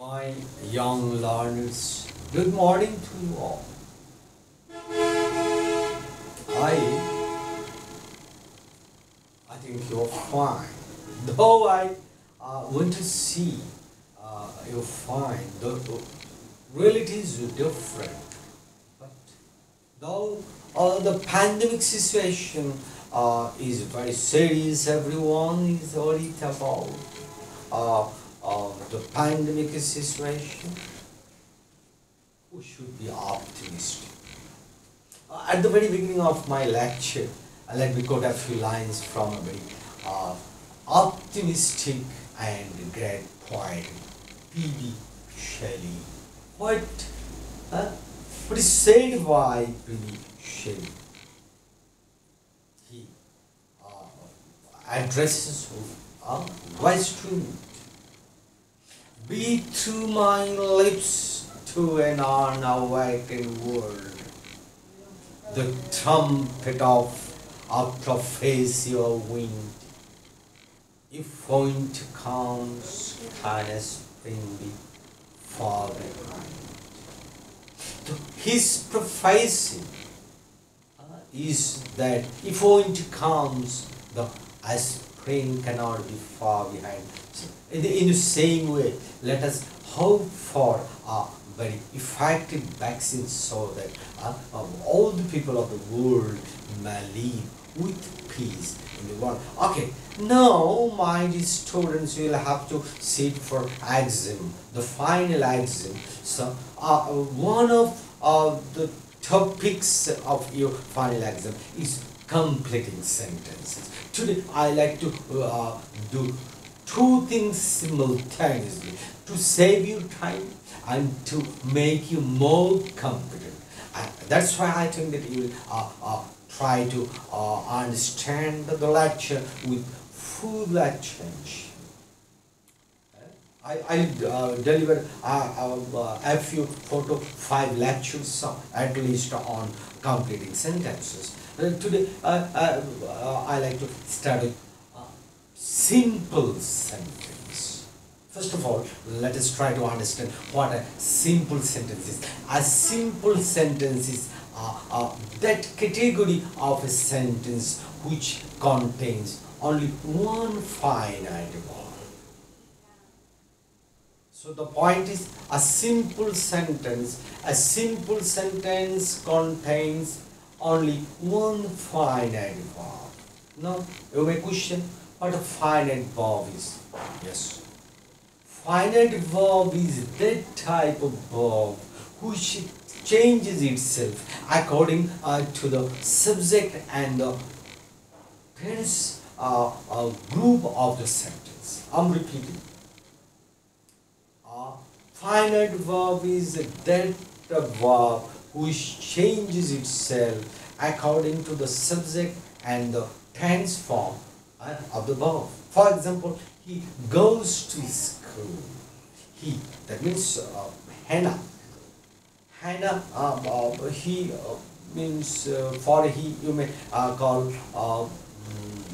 My young learners, good morning to you all. I think you're fine. Though I want to see you're fine, the reality is different. But though the pandemic situation is very serious, everyone is worried about the pandemic situation, we should be optimistic. At the very beginning of my lecture, let me quote a few lines from a very optimistic and great poet, P.B. Shelley. What is said by P.B. Shelley? He addresses wise truth. Be through my lips to an unawakened world, the trumpet of face your wind. If winter comes, can a spring be far behind? His prophecy is that if winter comes, the spring cannot be far behind. So in the same way, let us hope for a very effective vaccine so that all the people of the world may live with peace in the world. Okay, now my dear students will have to sit for exam, the final exam. So one of the topics of your final exam is completing sentences. Today I like to do two things simultaneously to save you time and to make you more competent. That's why I think that you will try to understand the lecture with full attention. I deliver a few 4 to 5 lectures at least on completing sentences. Today I like to start with simple sentence. First of all, let us try to understand what a simple sentence is. A simple sentence is that category of a sentence which contains only one finite word. So the point is, a simple sentence contains only one finite verb. Now you may question what a finite verb is. Yes. Finite verb is that type of verb which changes itself according to the subject and the tense group of the sentence. I'm repeating. Finite verb is that verb which changes itself according to the subject and the tense form of the verb. For example, he goes to school. He, that means Hannah. Hannah, he means for he, you may call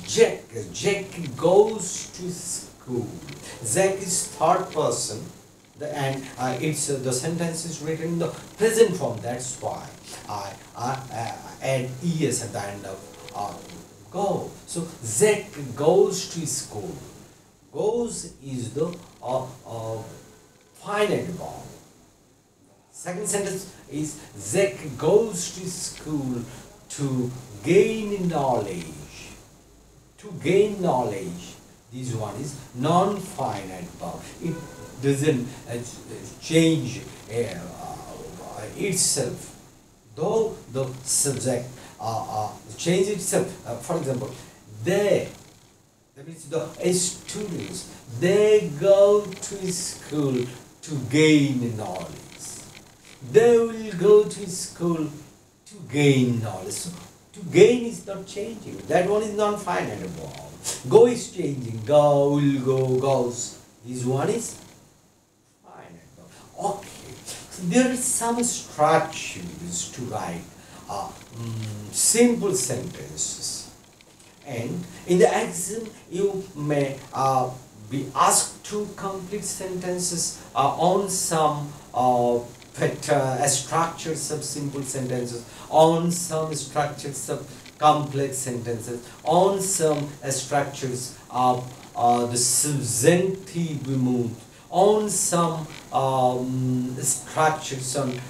Jack. Jack goes to school. Jack is third person, and it's the sentence is written in the present form. That's why I add es at the end of go. So Jack goes to school. Goes is the finite verb. Second sentence is Jack goes to school to gain knowledge. To gain knowledge. This one is non-finite verb. It doesn't change itself. Though the subject change itself. For example, they, that means the students, they go to school to gain knowledge. They will go to school to gain knowledge. So, to gain is not changing. That one is non-finite verb. Go is changing. Go, will go, goes. This one is finite verb. Okay. So there is some structures to write simple sentences. And in the exam, you may be asked to complete sentences on some structures of simple sentences, on some structures of complex sentences, on some structures of the subjunctive mood, on some structures on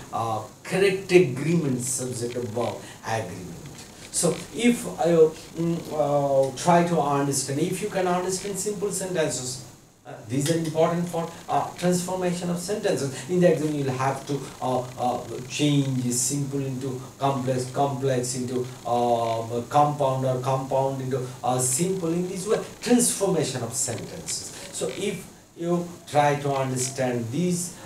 correct agreement, subject verb agreement. So if I try to understand, if you can understand simple sentences, these are important for transformation of sentences. In the exam, you will have to change simple into complex, complex into compound, or compound into simple. In this way, transformation of sentences. So if you try to understand these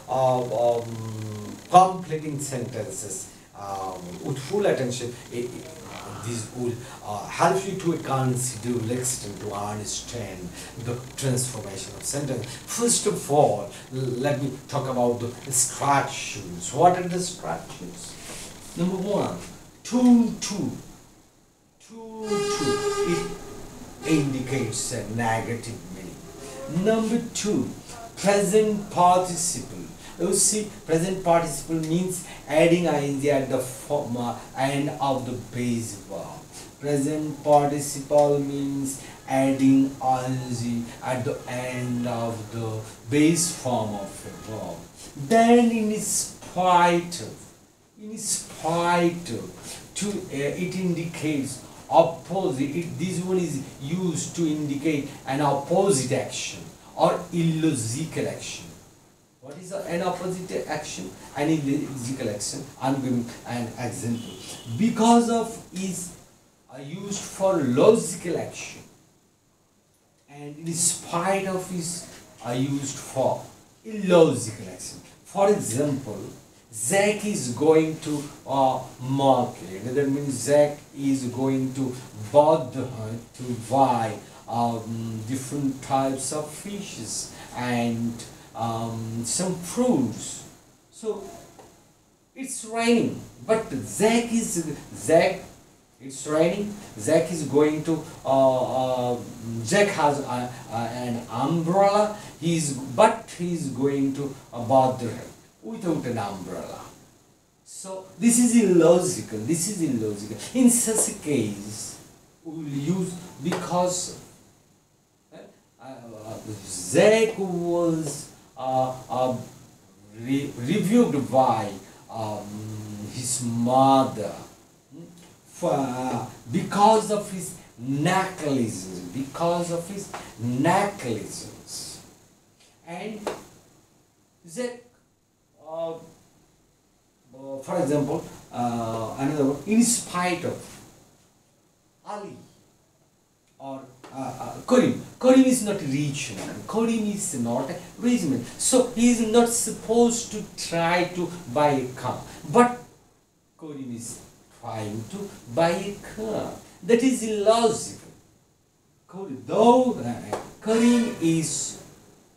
completing sentences with full attention, this will help you to a considerable extent to understand the transformation of sentence. First of all, let me talk about the structures. What are the structures? Number one, to. It indicates a negative meaning. Number two, present participle. You see, present participle means adding ing at the end of the base verb. Present participle means adding ing at the end of the base form of a verb. Then in spite of, it indicates opposite. This one is used to indicate an opposite action or illogical action. What is an opposite action? An illogical action. I'm giving an example. Because of is used for logical action, and in spite of is used for illogical action. For example, Zach is going to market. That means Zach is going to bother to buy different types of fishes and some fruits. So it's raining, but it's raining. Zach is going to Zach has an umbrella. He's going to bother without an umbrella. So this is illogical. In such a case, we will use because Zach was reviewed by his mother because of his negligence. And Zach, for example, another one, in spite of Ali or Karim. Karim is not rich man. Karim is not a rich man. So he is not supposed to try to buy a car. But Karim is trying to buy a car. That is illogical. Though Karim is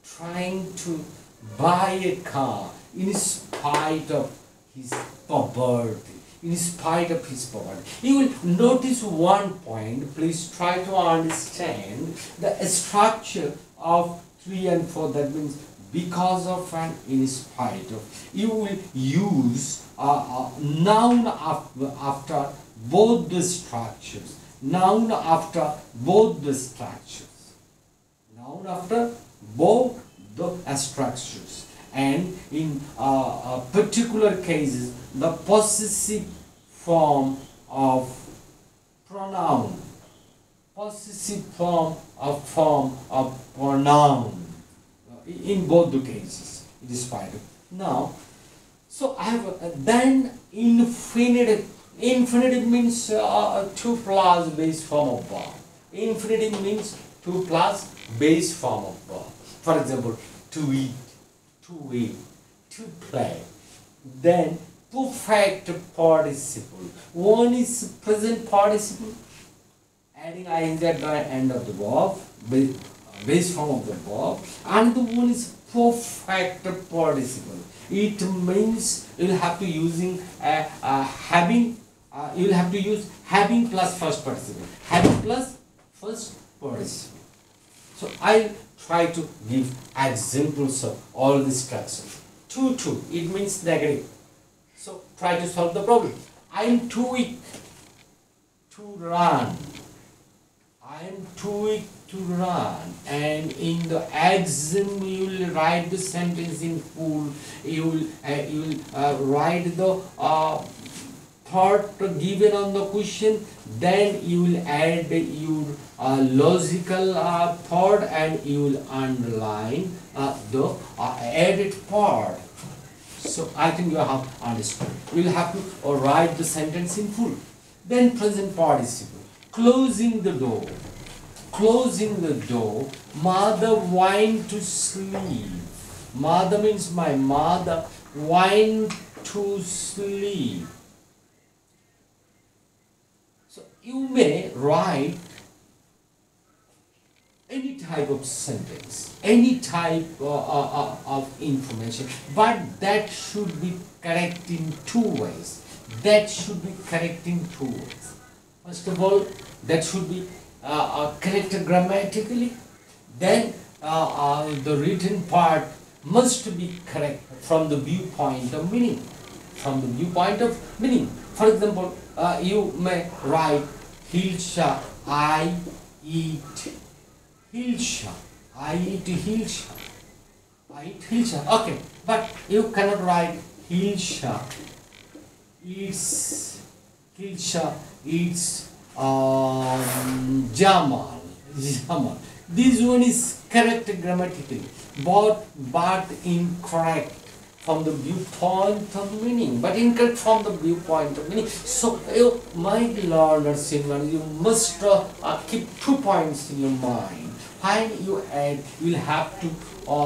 trying to buy a car in spite of his poverty. You will notice one point. Please try to understand the structure of 3 and 4. That means because of and in spite of. You will use noun after both the structures. Noun after both the structures. And in particular cases, the possessive form of pronoun. In both the cases, it is spite of. Now, so I have then infinitive. Infinitive means 2 plus base form of verb. Infinitive means 2 plus base form of verb. For example, to eat, to play. Then perfect participle. One is present participle, adding ing at the end of the verb, base form of the verb. And the one is perfect participle. It means you will have to using having. You will have to use having plus first participle. Having plus first participle. So I try to give examples of all these structures. Too, it means negative. So try to solve the problem. I am too weak to run. I am too weak to run. And in the exam you will write the sentence in full. You will write the thought given on the question, then you will add your logical thought and you will underline the added part. So I think you have understood. You will have to write the sentence in full. Then present participle. Closing the door. Closing the door. Mother went to sleep. Mother means my mother went to sleep. You may write any type of sentence, any type of information, but that should be correct in two ways. That should be correct in two ways. First of all, that should be correct grammatically. Then the written part must be correct from the viewpoint of meaning. From the viewpoint of meaning. For example, you may write Hilsha, I eat Hilsha. I eat Hilsha. I eat Hilsha. Okay, but you cannot write Hilsha eats Hilsha eats Jamal. Jamal. This one is correct grammatically, but incorrect from the viewpoint of meaning, but incorrect from the viewpoint of meaning. So, my learners, you must keep 2 points in your mind. When you add, you will have to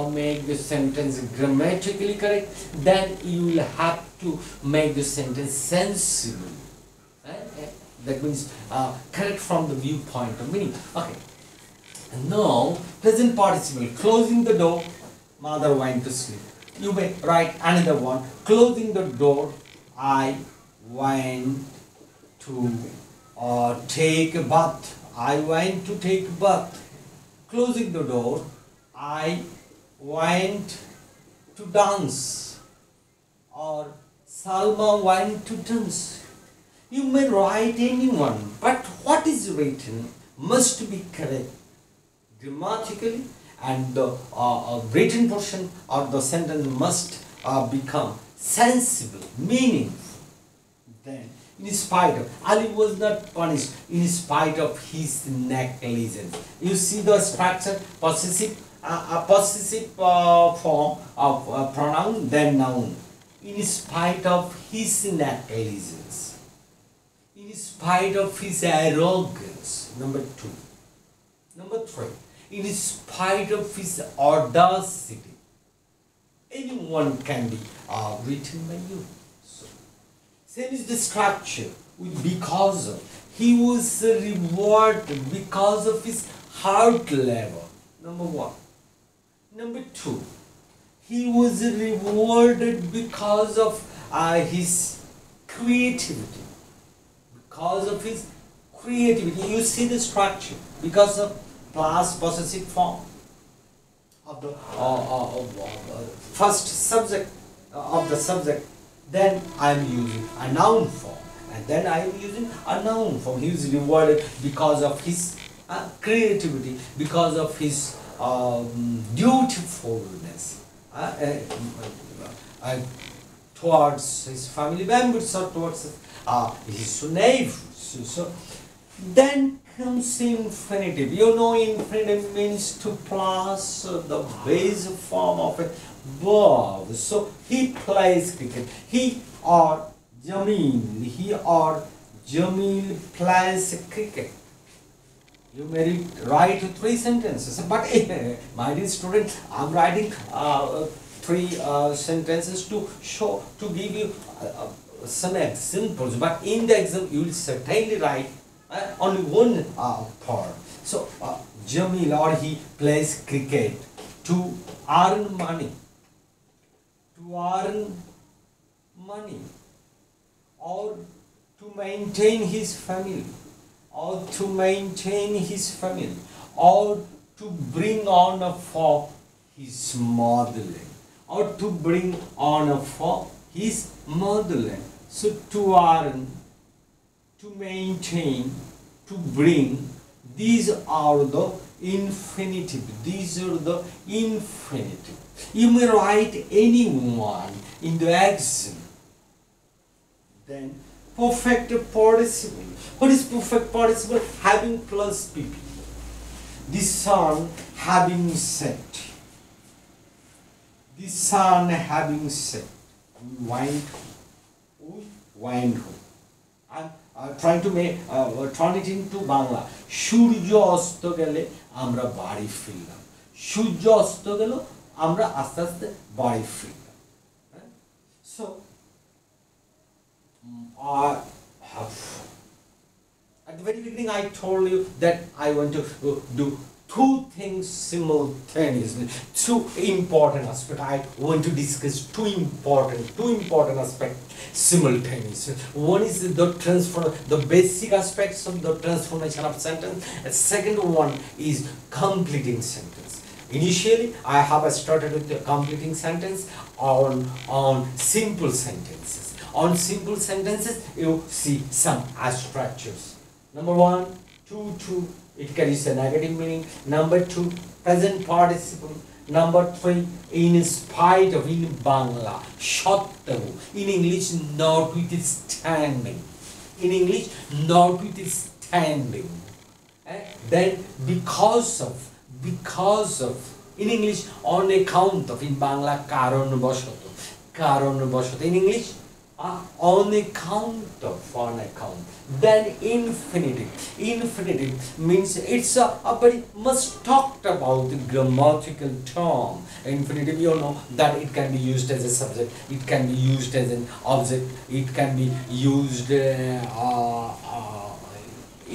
make the sentence grammatically correct. Then you will have to make the sentence sensible. That means correct from the viewpoint of meaning. Okay. And now, present participle. Closing the door, mother went to sleep. You may write another one. Closing the door, I went to take a bath. I went to take a bath. Closing the door, I went to dance. Or Salma went to dance. You may write anyone, but what is written must be correct grammatically, and the written portion or the sentence must become sensible, meaningful. Then, in spite of, Ali was not punished in spite of his negligence. You see the structure, possessive form of pronoun, then noun. In spite of his negligence. In spite of his arrogance. Number 2. Number 3. In spite of his audacity. Anyone can be written by you. So, same is the structure with because of. He was rewarded because of his hard labor. Number 1. Number 2. He was rewarded because of his creativity. Because of his creativity. You see the structure. Because of past possessive form of the first subject of the subject, then I am using a noun form, and then I am using a noun form. He is rewarded because of his creativity, because of his dutifulness towards his family members or towards his neighbors. So then comes infinitive. You know, infinitive means to plus the base form of a verb. So he plays cricket. He or Jamil plays cricket. You may write 3 sentences, but my dear student, I'm writing 3 sentences to give you some examples. But in the example, you will certainly write only one part. So, Jamil or he plays cricket to earn money. To earn money. Or to maintain his family. Or to maintain his family. Or to bring honor for his motherland, or to bring honor for his motherland. So to earn, to maintain, to bring, these are the infinitive. These are the infinitive. You may write anyone in the exam. Then perfect participle. What is perfect participle? Having plus pp. The sun having set. The sun having set. We went home. I'm trying to turn it into Bangla. সূর্য অস্ত গেলে আমরা বাড়ি ফিরলাম। সূর্য অস্ত গেল আমরা আস্তে আস্তে বাড়ি ফিরলাম। So at the very beginning I told you that I want to do two things simultaneously. Two important aspects. I want to discuss two important aspects simultaneously. One is the basic aspects of the transformation of sentence. And second one is completing sentence. Initially, I have started with the completing sentence on simple sentences. On simple sentences, you see some structures. Number one, to. It carries a negative meaning. Number two, present participle. Number three, in spite of, in Bangla, সত্ত্বেও. In English, notwithstanding. In English, notwithstanding. Then because of. In English, on account of. In Bangla, কারণবশত. In English, on account of. Then infinitive means it's a very much talked about grammatical term. Infinitive, you know that it can be used as a subject, it can be used as an object, it can be used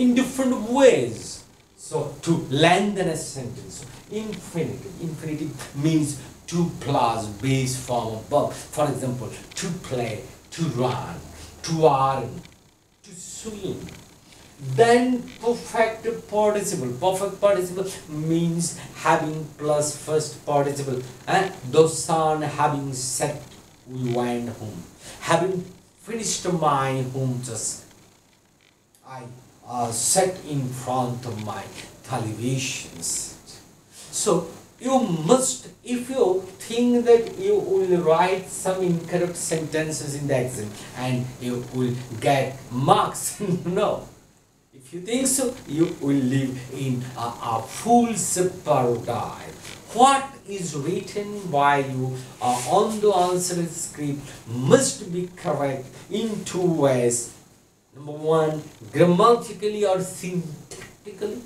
in different ways. So to lengthen a sentence, infinitive means to plus base form of verb. For example, to play, to run, to earn, to swim. Then perfect participle means having plus first participle. The sun having set, we went home. Having finished my home, just I sat in front of my television set. So you must, if you think that you will write some incorrect sentences in the exam and you will get marks, no. If you think so, you will live in a fool's paradise. What is written by you on the answer script must be correct in two ways. Number one, grammatically or syntactically.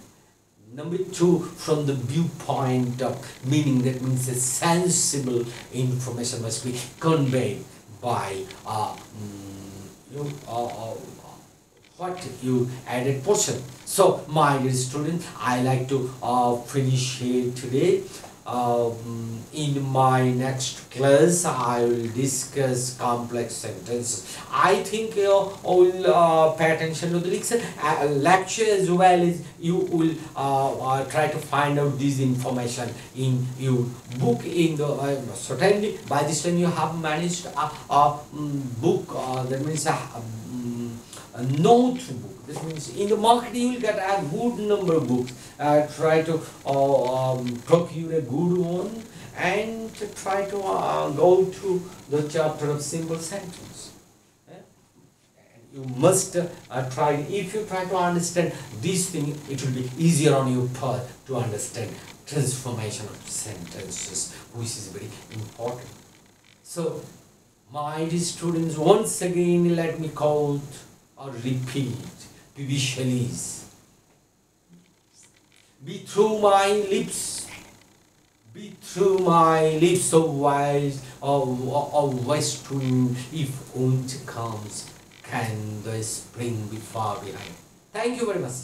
Number two, from the viewpoint of meaning, that means a sensible information must be conveyed by what you added portion. So, my dear students, I like to finish here today. In my next class, I will discuss complex sentences. I think you will pay attention to the lecture as well as you will try to find out this information in your book. In the certainly by this time you have managed a book. That means a notebook. This means in the market you will get a good number of books. Try to procure a good one and try to go to the chapter of simple sentence. You must try. If you try to understand this thing, it will be easier on your part to understand transformation of sentences, which is very important. So, my dear students, once again let me quote or repeat Vishali's. Be through my lips, O wise, O west wind, if winter comes, can the spring be far behind? Thank you very much.